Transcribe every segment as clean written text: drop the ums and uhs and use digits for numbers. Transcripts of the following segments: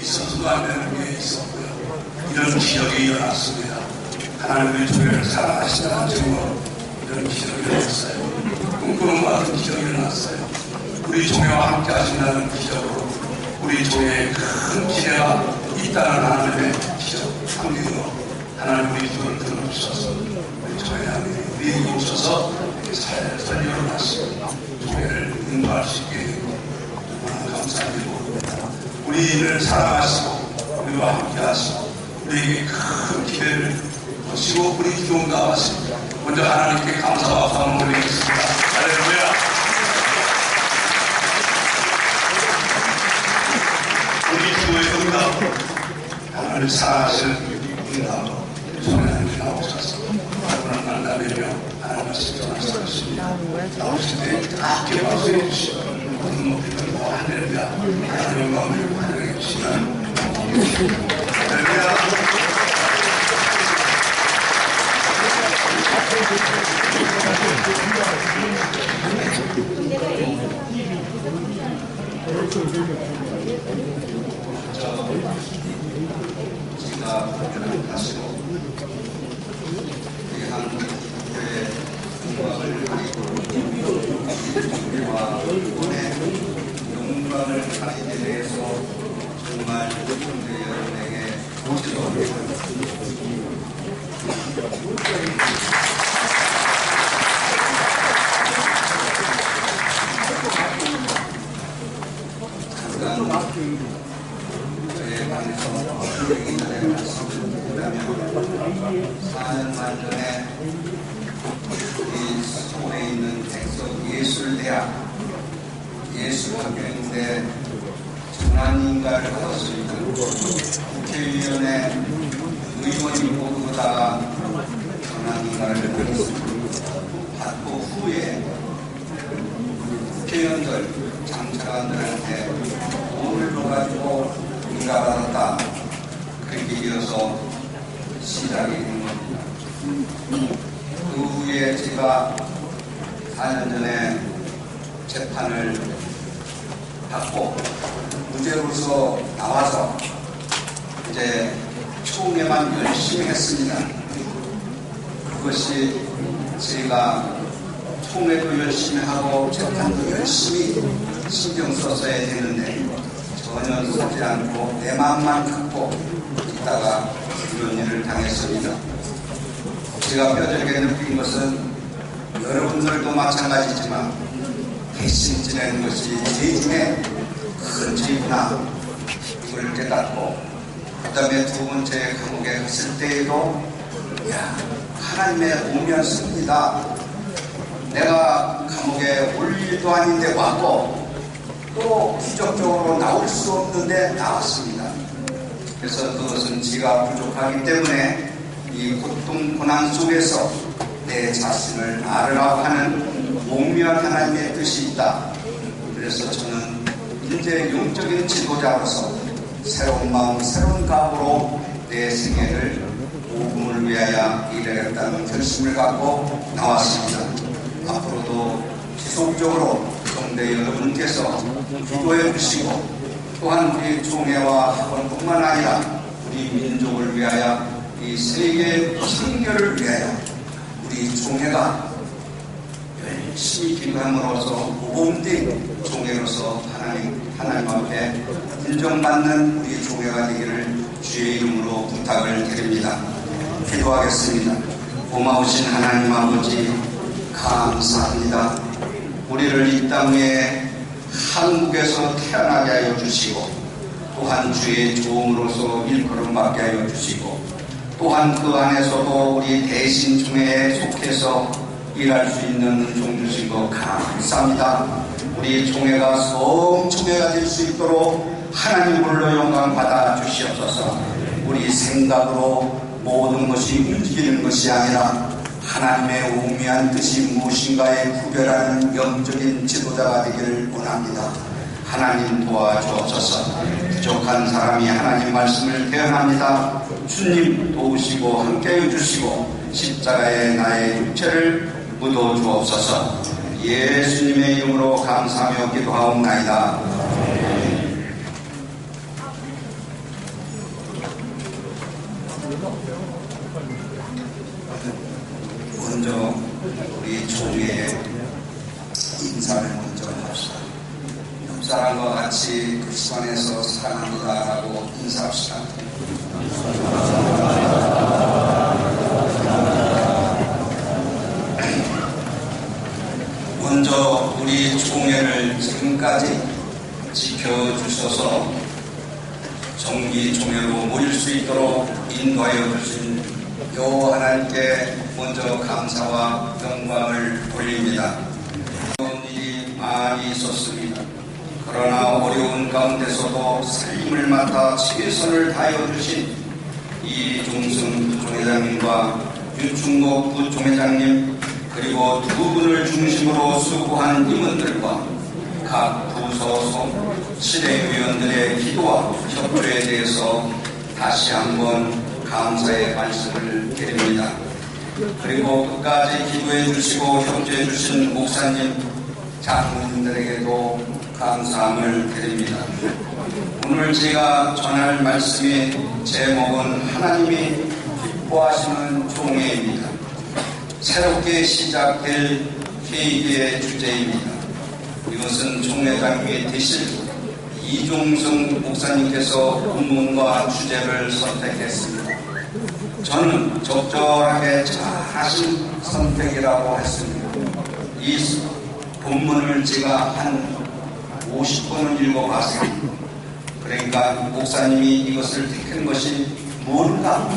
있어서도 안 되는 게 있었고요. 이런 기적이 일어났습니다. 하나님의 교회를 사랑하시다는 증거, 이런 기적이 일어났어요. 꿈꾸는 것 같은 기적이 일어났어요. 우리 종회와 함께 하신다는 기적으로 우리 종회에 큰 기회가 있다는 하나님의 기적, 상징으로 하나님 우리 주를 들어주셔서 우리 종회 하나님 우리에게 오셔서 살살 열어놨습니다. 종회를 인도할 수 있게 너무 감사드리고 우리를 사랑하시고 우리와 함께 하시고 우리에게 큰 기회를 주시고 우리 기도가 왔습니다. 먼저 하나님께 감사와 감사를 드리겠습니다. 할렐루야. 우리 기도의 응답, 하나님을 사랑하시는 응답, 소리하는 나오셔서 여러분을 만나뵈며 하나님 말씀 전하셨습니다. 나오실 때 함께 말씀해 주시고 모든 높이는 할렐루야. 하나님의 마음을 환영해 주시면 할렐루야. 제가 하시고 우리 한국교회 영광을 가리고 우리와 오늘 영광을 가리게 대해서 정말 우리 여러분에게 모시고 저의 방에서 얘기 전에 말씀드리면 4년만 전에 이 서울에 있는 백석예술대학 예술학교인데 전환인가를 받았습니다. 국회의원의 의원이 모두 다 전환인가를 받았습니다. 받고 후에 국회의원들 장차관들한테 돈을 줘가지고 인가받았다 그렇게 이어서 시작이 된 겁니다. 그 후에 제가 4년 전에 재판을 받고 무죄로서 나와서 이제 총회만 열심히 했습니다. 그것이 제가 총회도 열심히 하고 재판도 열심히 신경 써서 해야 되는데 전혀 쓰지 않고 내 마음만 갖고 있다가 이런 일을 당했습니다. 제가 뼈저리게 느낀 것은 여러분들도 마찬가지지만 대신 지내는 것이 죄중에 큰 죄구나 이걸 깨닫고 그 다음에 두 번째 감옥에 갔을 때에도 하나님의 오면습니다. 내가 감옥에 올 일도 아닌데 왔고 또 기적적으로 나올 수 없는데 나왔습니다. 그래서 그것은 지가 부족하기 때문에 이 고통 고난 속에서 내 자신을 알으라고 하는 오묘한 하나님의 뜻이 있다. 그래서 저는 이제 영적인 지도자로서 새로운 마음 새로운 각오로 내 생애를 복음을 위하여 일하겠다는 결심을 갖고 나왔습니다. 앞으로도 지속적으로 성대 여러분께서 기도해 주시고 또한 우리 종회와 학원뿐만 아니라 우리 민족을 위하여 이 세계 청결을 위하여 우리 종회가 열심히 기도함으로써 모범된 종회로서 하나님 앞에 인정받는 우리 종회가 되기를 주의 이름으로 부탁을 드립니다. 기도하겠습니다. 고마우신 하나님 아버지 감사합니다. 우리를 이 땅에 한국에서 태어나게 하여 주시고 또한 주의 종으로서 일컬음받게 하여 주시고 또한 그 안에서도 우리 대신 종회에 속해서 일할 수 있는 종 주신 것 감사합니다. 우리 종회가 성총회가 될 수 있도록 하나님 홀로 영광 받아 주시옵소서. 우리 생각으로 모든 것이 움직이는 것이 아니라 하나님의 오묘한 뜻이 무엇인가에 구별하는 영적인 지도자가 되기를 원합니다. 하나님 도와주옵소서. 부족한 사람이 하나님 말씀을 대언합니다. 주님 도우시고 함께해 주시고 십자가에 나의 육체를 묻어 주옵소서. 예수님의 이름으로 감사하며 기도하옵나이다. 총회에 인사를 먼저 합시다. 옆사람과 같이 그 시간에서 사랑합니다라고 인사합시다. 먼저 우리 총회를 지금까지 지켜주셔서 정기 총회로 모일 수 있도록 인도하여 주신 요 하나님께 먼저 감사와 영광을 돌립니다. 어려운 일이 많이 있었습니다. 그러나 어려운 가운데서도 살림을 맡아 최선을 다하여 주신 이종승 부총회장님과 윤충복 부총회장님 그리고 두 분을 중심으로 수고한 임원들과 각 부서 실행위원들의 기도와 협조에 대해서 다시 한번 감사의 말씀을 드립니다. 그리고 끝까지 기도해 주시고 협조해 주신 목사님, 장로님들에게도 감사함을 드립니다. 오늘 제가 전할 말씀의 제목은 하나님이 기뻐하시는 총회입니다. 새롭게 시작될 계기의 주제입니다. 이것은 총회장님이 되실 이종성 목사님께서 본문과 주제를 선택했습니다. 저는 적절하게 잘하신 선택이라고 했습니다. 이 본문을 제가 한 50번은 읽어봤습니다. 그러니까 목사님이 이것을 택한 것이 뭔가,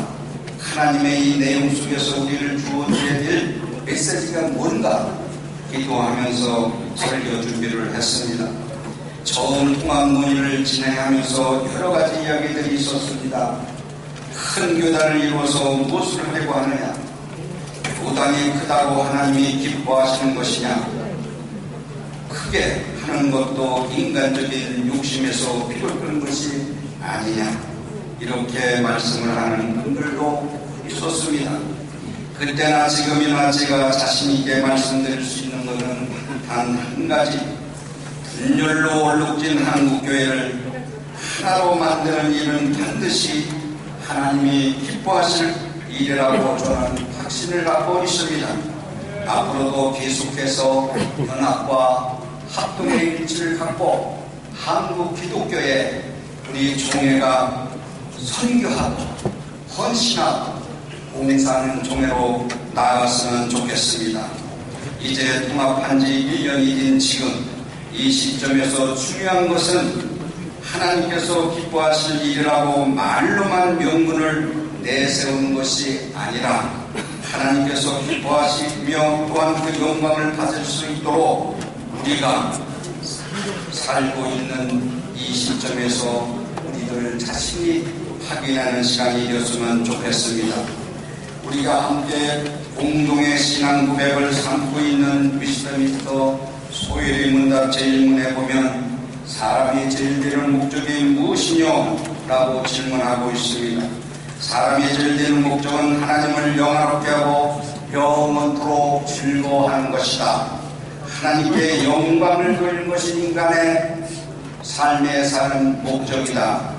하나님의 이 내용 속에서 우리를 주어줘야 될 메시지가 뭔가 기도하면서 설교 준비를 했습니다. 처음 통합 논의를 진행하면서 여러 가지 이야기들이 있었습니다. 큰 교단을 이루어서 무엇을 하려고 하느냐? 교단이 크다고 하나님이 기뻐하시는 것이냐? 크게 하는 것도 인간적인 욕심에서 피를 끄는 것이 아니냐? 이렇게 말씀을 하는 분들도 있었습니다. 그때나 지금이나 제가 자신있게 말씀드릴 수 있는 것은 단 한 가지, 분열로 얼룩진 한국교회를 하나로 만드는 일은 반드시 하나님이 기뻐하실 일이라고 저는 확신을 갖고 있습니다. 앞으로도 계속해서 연합과 합동의 일치를 갖고 한국 기독교에 우리 총회가 선교하고 헌신하고 봉사하는 총회로 나아갔으면 좋겠습니다. 이제 통합한 지 1년이 된 지금 이 시점에서 중요한 것은 하나님께서 기뻐하실 일이라고 말로만 명분을 내세우는 것이 아니라 하나님께서 기뻐하시며 또한 그 영광을 받을 수 있도록 우리가 살고 있는 이 시점에서 우리들 자신이 확인하는 시간이 되었으면 좋겠습니다. 우리가 함께 공동의 신앙 고백을 삼고 있는 위스터미스터 소일의 문답 제1문에 보면 사람이 제일 되는 목적이 무엇이뇨? 라고 질문하고 있습니다. 사람이 제일 되는 목적은 하나님을 영화롭게 하고 영원토록 즐거워하는 것이다. 하나님께 영광을 돌리는 것이 인간의 삶에 사는 목적이다.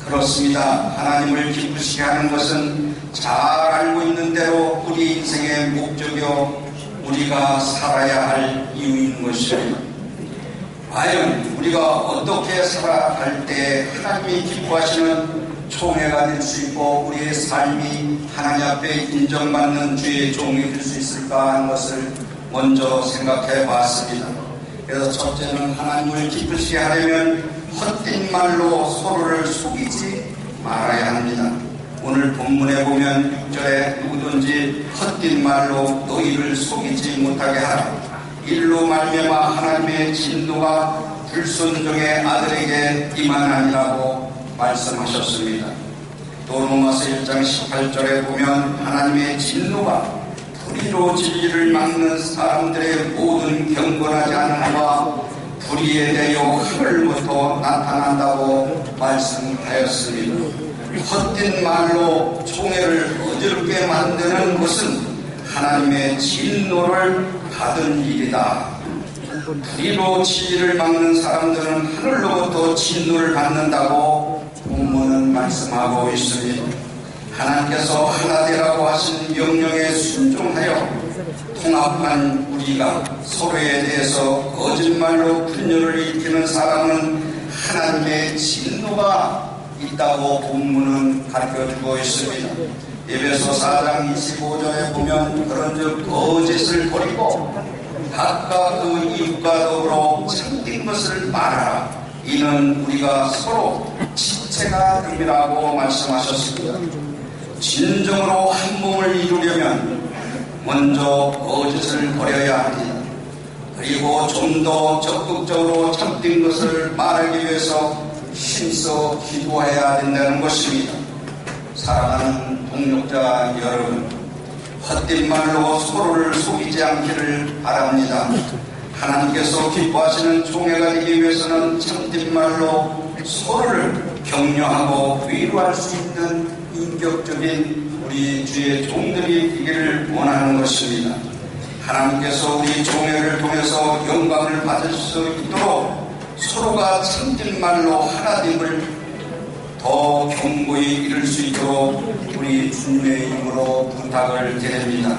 그렇습니다. 하나님을 기쁘시게 하는 것은 잘 알고 있는 대로 우리 인생의 목적이요 우리가 살아야 할 이유인 것입니다. 과연 우리가 어떻게 살아갈 때 하나님이 기뻐하시는 총회가 될 수 있고 우리의 삶이 하나님 앞에 인정받는 주의 종이 될 수 있을까 하는 것을 먼저 생각해 봤습니다. 그래서 첫째는 하나님을 기쁘시게 하려면 헛된 말로 서로를 속이지 말아야 합니다. 오늘 본문에 보면 6절에 누구든지 헛된 말로 너희를 속이지 못하게 하라. 일로 말미암아 하나님의 진노가 불순종의 아들에게 임하나니라고 말씀하셨습니다. 또 로마서 1장 18절에 보면 하나님의 진노가 불의로 진리를 막는 사람들의 모든 경건하지 않음과 불의에 대하여 하늘부터 나타난다고 말씀하였습니다. 헛된 말로 총회를 어지럽게 만드는 것은 하나님의 진노를 받은 일이다. 불의로 진리를 막는 사람들은 하늘로부터 진노를 받는다고 본문은 말씀하고 있습니다. 하나님께서 하나 되라고 하신 명령에 순종하여 통합한 우리가 서로에 대해서 거짓말로 분열을 일으키는 사람은 하나님의 진노가 있다고 본문은 가르쳐주고 있습니다. 에베소 4장 25절에 보면 그런즉 거짓을 버리고 각각 그 이웃과 더불어 참된 것을 말하라. 이는 우리가 서로 지체가 됨이라고 말씀하셨습니다. 진정으로 한 몸을 이루려면 먼저 거짓을 버려야 합니다. 그리고 좀 더 적극적으로 참된 것을 말하기 위해서 힘써 기도해야 된다는 것입니다. 사랑하는 동역자 여러분, 헛된 말로 서로를 속이지 않기를 바랍니다. 하나님께서 기뻐하시는 총회가 되기 위해서는 참된 말로 서로를 격려하고 위로할 수 있는 인격적인 우리 주의 종들이 되기를 원하는 것입니다. 하나님께서 우리 종회를 통해서 영광을 받을 수 있도록 서로가 참된 말로 하나됨을 더 견고히 이룰 수 있도록 우리 주님의 이름으로 부탁을 드립니다.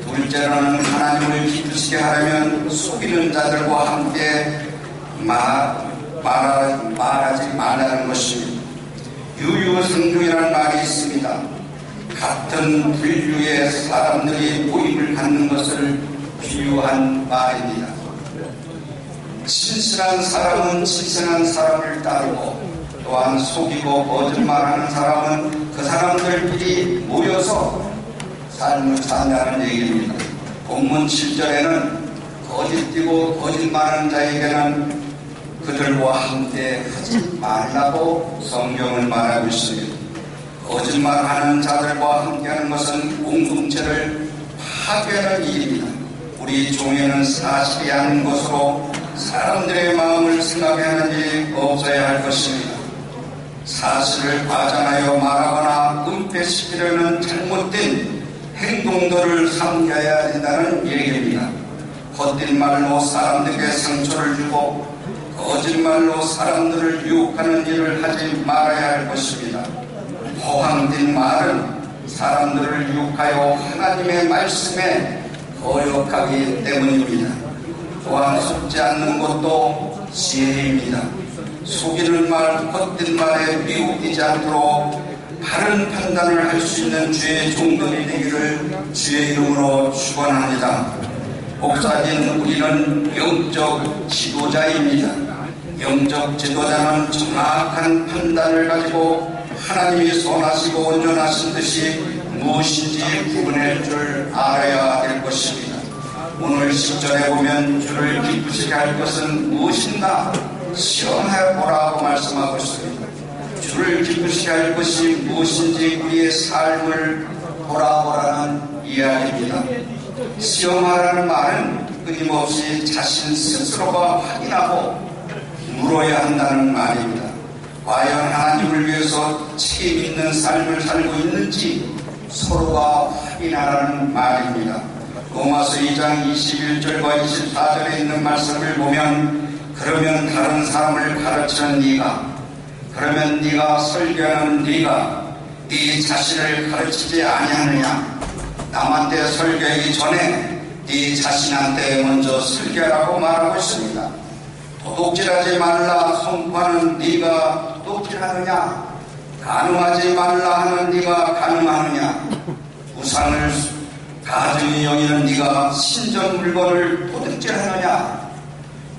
둘째로는 하나님을 기쁘시게 하려면 속이는 자들과 함께 말하지 말라는 것입니다. 유유상종이라는 말이 있습니다. 같은 분류의 사람들이 모임을 갖는 것을 비유한 말입니다. 신실한 사람은 신실한 사람을 따르고 또한 속이고 거짓말하는 사람은 그 사람들끼리 모여서 삶을 산다는 얘기입니다. 본문 7절에는 거짓되고 거짓말하는 자에게는 그들과 함께 하지 말라고 성경은 말하고 있습니다. 거짓말하는 자들과 함께하는 것은 공동체를 파괴하는 일입니다. 우리 종회는 사실이 아닌 것으로 사람들의 마음을 생각해 하는 일이 없어야 할 것입니다. 사실을 과장하여 말하거나 은폐시키려는 잘못된 행동들을 삼가야 된다는 얘기입니다. 헛된 말로 사람들에게 상처를 주고 거짓말로 사람들을 유혹하는 일을 하지 말아야 할 것입니다. 허황된 말은 사람들을 유혹하여 하나님의 말씀에 거역하기 때문입니다. 또한 속지 않는 것도 지혜입니다. 속이는 말, 헛된 말에 미혹되지 않도록 바른 판단을 할 수 있는 주의 종들이 되기를 주의 이름으로 축원합니다. 목사진 우리는 영적 지도자입니다. 영적 지도자는 정확한 판단을 가지고 하나님이 선하시고 온전하신 듯이 무엇인지 구분할 줄 알아야 될 것입니다. 오늘 10절에 보면 주를 기쁘시게 할 것은 무엇인가 시험해 보라고 말씀하고 있습니다. 주를 기쁘시게 할 것이 무엇인지 우리의 삶을 돌아보라는 이야기입니다. 시험하라는 말은 끊임없이 자신 스스로가 확인하고 물어야 한다는 말입니다. 과연 하나님을 위해서 책임 있는 삶을 살고 있는지 서로가 확인하라는 말입니다. 로마서 2장 21절과 24절에 있는 말씀을 보면 그러면 다른 사람을 가르치는 네가 그러면 네가 설교하는 네가 네 자신을 가르치지 아니하느냐 남한테 설교하기 전에 네 자신한테 먼저 설교하라고 말하고 있습니다. 도둑질하지 말라 선포하는 네가 도둑질하느냐 간음하지 말라 하는 네가 간음하느냐 우상을 가증히 여기는 네가 신전 물건을 도둑질하느냐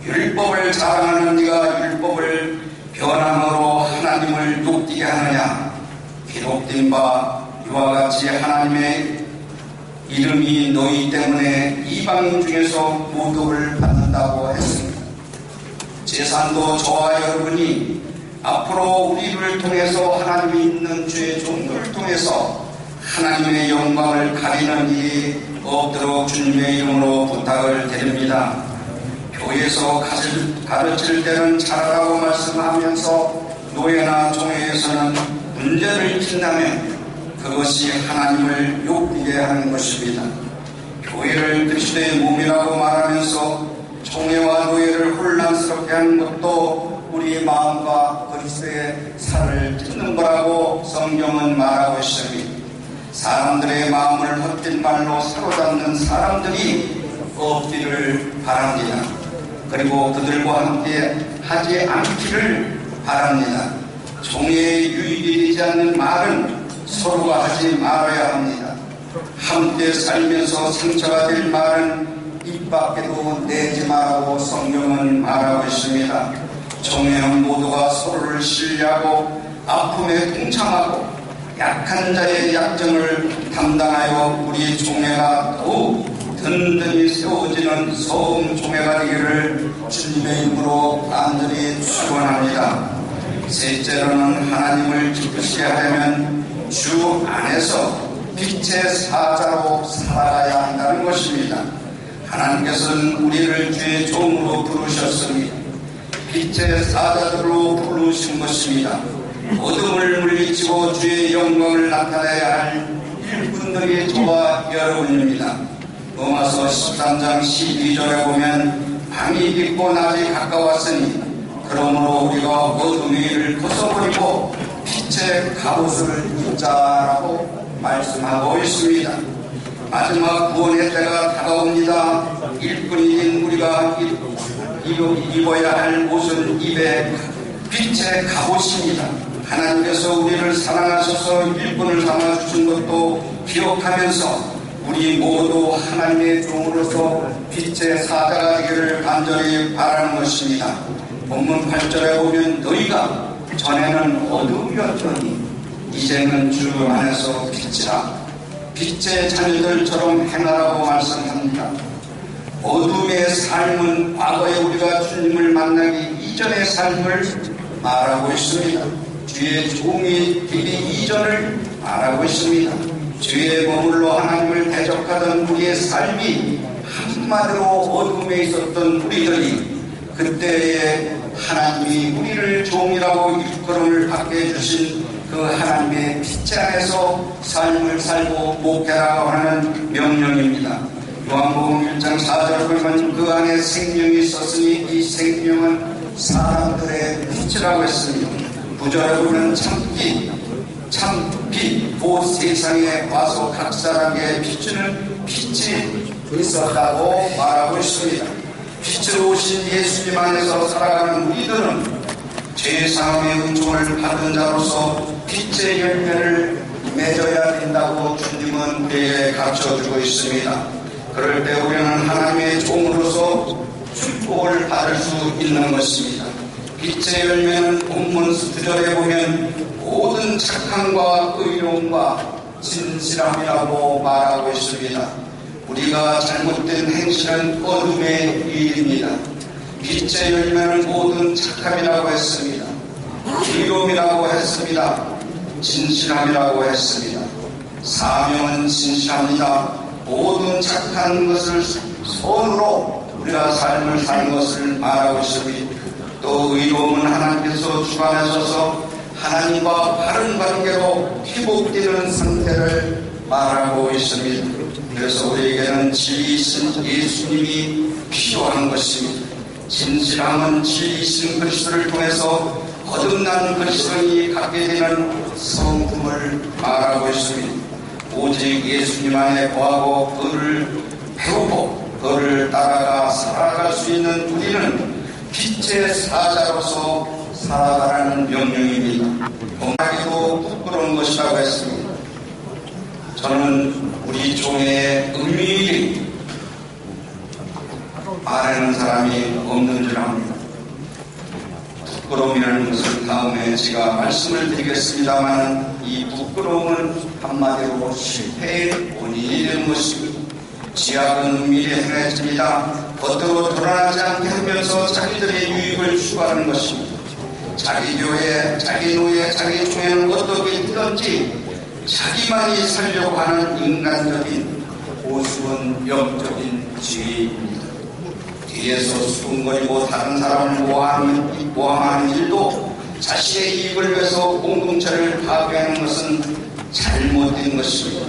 율법을 자랑하는 네가 율법을 변함으로 하나님을 욕되게 하느냐 기록된 바 이와 같이 하나님의 이름이 너희 때문에 이방인 중에서 모독을 받는다고 했습니다. 제산도 저와 여러분이 앞으로 우리를 통해서 하나님이 있는 주의 종들을 통해서 하나님의 영광을 가리는 일이 없도록 주님의 이름으로 부탁을 드립니다. 교회에서 가르칠 때는 잘하라고 말씀하면서 노예나 종회에서는 문제를 일으킨다면 그것이 하나님을 욕되게 하는 것입니다. 교회를 그리스도의 몸이라고 말하면서 종회와 노예를 혼란스럽게 하는 것도 우리 마음과 그리스도의 살을 찢는 거라고 성경은 말하고 있습니다. 사람들의 마음을 헛된 말로 사로잡는 사람들이 없기를 바랍니다. 그리고 그들과 함께 하지 않기를 바랍니다. 종에 유익이 되지 않는 말은 서로가 하지 말아야 합니다. 함께 살면서 상처가 될 말은 입 밖에도 내지 말라고 성경은 말하고 있습니다. 종회원 모두가 서로를 신뢰하고 아픔에 동참하고 약한 자의 약점을 담당하여 우리 종회가 더욱 든든히 세워지는 소음 종회가 되기를 주님의 이름으로 간절히 축원합니다. 셋째로는 하나님을 기쁘시게 하려면 주 안에서 빛의 사자로 살아가야 한다는 것입니다. 하나님께서는 우리를 주의 종으로 부르셨습니다. 빛의 사자들로 부르신 것입니다. 어둠을 물리치고 주의 영광을 나타내야 할 일꾼들이 저와 여러분입니다. 로마서 13장 12절에 보면 밤이 깊고 낮이 가까웠으니 그러므로 우리가 어둠의 일을 벗어버리고 빛의 갑옷을 입자라고 말씀하고 있습니다. 마지막 구원의 때가 다가옵니다. 일꾼인 우리가 입어야 할 옷은 입에 빛의 갑옷입니다. 하나님께서 우리를 사랑하셔서 일꾼을 삼아주신 것도 기억하면서 우리 모두 하나님의 종으로서 빛의 사자가 되기를 간절히 바라는 것입니다. 본문 8절에 보면 너희가 전에는 어둠이었더니 이제는 주 안에서 빛이라 빛의 자녀들처럼 행하라고 말씀합니다. 어둠의 삶은 과거에 우리가 주님을 만나기 이전의 삶을 말하고 있습니다. 주의 종이 되기 이전을 말하고 있습니다. 주의 머물러 하나님을 대적하던 우리의 삶이 한마디로 어둠에 있었던 우리들이 그때에 하나님이 우리를 종이라고 일컬음을 받게 해주신 그 하나님의 빛 안에서 삶을 살고 목회라고 하는 명령입니다. 요한복음 1장 4절을 보면 그 안에 생명이 있었으니 이 생명은 사람들의 빛이라고 했습니다. 9절에 보면 참빛 그 세상에 와서 각 사람에게 비추는 빛이 있었다고 말하고 있습니다. 빛으로 오신 예수님 안에서 살아가는 우리들은 죄사함의 은총을 받은 자로서 빛의 열매를 맺어야 된다고 주님은 우리에게 가르쳐주고 있습니다. 그럴 때 우리는 하나님의 종으로서 축복을 받을 수 있는 것입니다. 빛의 열매는 본문 9절에 보면 모든 착함과 의로움과 진실함이라고 말하고 있습니다. 우리가 잘못된 행실은 어둠의 일입니다. 빛의 열매는 모든 착함이라고 했습니다. 의로움이라고 했습니다. 진실함이라고 했습니다. 사명은 진실합니다. 모든 착한 것을 손으로 우리가 삶을 사는 것을 말하고 있습니다. 또 의로움은 하나님께서 주관하셔서 하나님과 바른 관계로 회복되는 상태를 말하고 있습니다. 그래서 우리에게는 진리이신 예수님이 필요한 것입니다. 진실함은 진리이신 그리스도를 통해서 거듭난 그리스도인이 갖게 되는 성품을 말하고 있습니다. 오직 예수님 안에 거하고 그를 배우고 그를 따라가 살아갈 수 있는 우리는 빛의 사자로서 살아가라는 명령입니다. 공하기도 부끄러운 것이라고 했습니다. 저는 우리 종의 은밀히 말하는 사람이 없는 줄 압니다. 부끄러움이라는 것은 다음에 제가 말씀을 드리겠습니다만 이 부끄러움은 한마디로 실패의 원인이 되는 것입니다. 지약은 은밀히 행해집니다. 겉으로 드러나지 않게 하면서 자기들의 유익을 추구하는 것입니다. 자기 교회, 자기 노예, 자기 교회는 어떻게 되든지 자기만이 살려고 하는 인간적인 고수은 영적인 지위입니다. 뒤에서 수군거리고 다른 사람을 모함하는 일도 자신의 이익을 위해서 공동체를 파괴하는 것은 잘못된 것입니다.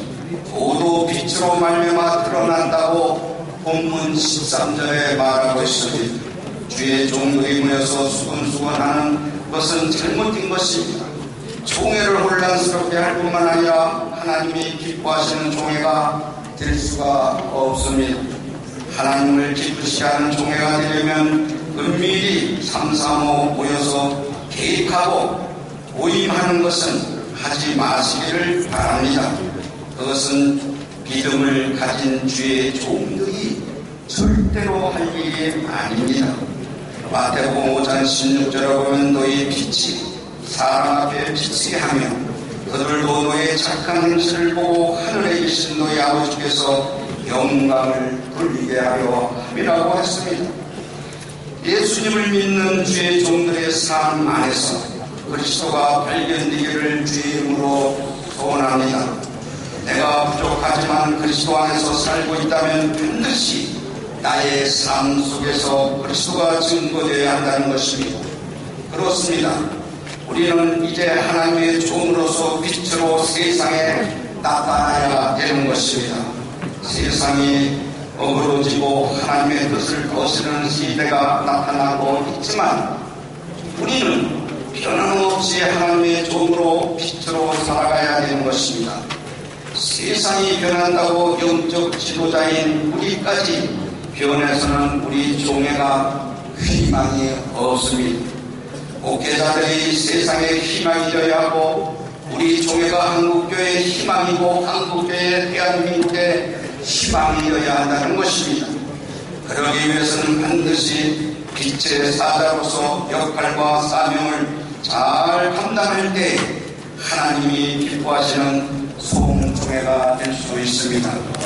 모두 빛으로 말미암아 드러난다고 본문 13절에 말하고 있습니다. 주의 종들이 모여서 수군수군하는 것은 잘못된 것입니다. 총회를 혼란스럽게 할 뿐만 아니라 하나님이 기뻐하시는 총회가 될 수가 없습니다. 하나님을 기쁘시게 하는 총회가 되려면 은밀히 삼삼오오 모여서 개입하고 모임하는 것은 하지 마시기를 바랍니다. 그것은 믿음을 가진 주의 종들이 절대로 할 일이 아닙니다. 마태복음 5장 16절에 보면 너희 빛이 사람 앞에 비치게 하며 그들도 너의 착한 행실을 보고 하늘에 계신 너희 아버지께서 영광을 돌리게 하려 함이라고 했습니다. 예수님을 믿는 주의 종들의 삶 안에서 그리스도가 발견되기를 주의 이름으로 소원합니다. 내가 부족하지만 그리스도 안에서 살고 있다면 반드시 나의 삶 속에서 그리스도가 증거되어야 한다는 것입니다. 그렇습니다. 우리는 이제 하나님의 종으로서 빛으로 세상에 나타나야 되는 것입니다. 세상이 어그러지고 하나님의 뜻을 거스르는 시대가 나타나고 있지만 우리는 변함없이 하나님의 종으로 빛으로 살아가야 되는 것입니다. 세상이 변한다고 영적 지도자인 우리까지 변해서는 우리 종회가 희망이 없습니다. 목회자들이 세상의 희망이 되어야 하고 우리 종회가 한국교회의 희망이고 한국교회 대한민국의 희망이 되어야 한다는 것입니다. 그러기 위해서는 반드시 빛의 사자로서 역할과 사명을 잘 감당할 때 하나님이 기뻐하시는 송종회가 될 수 있습니다.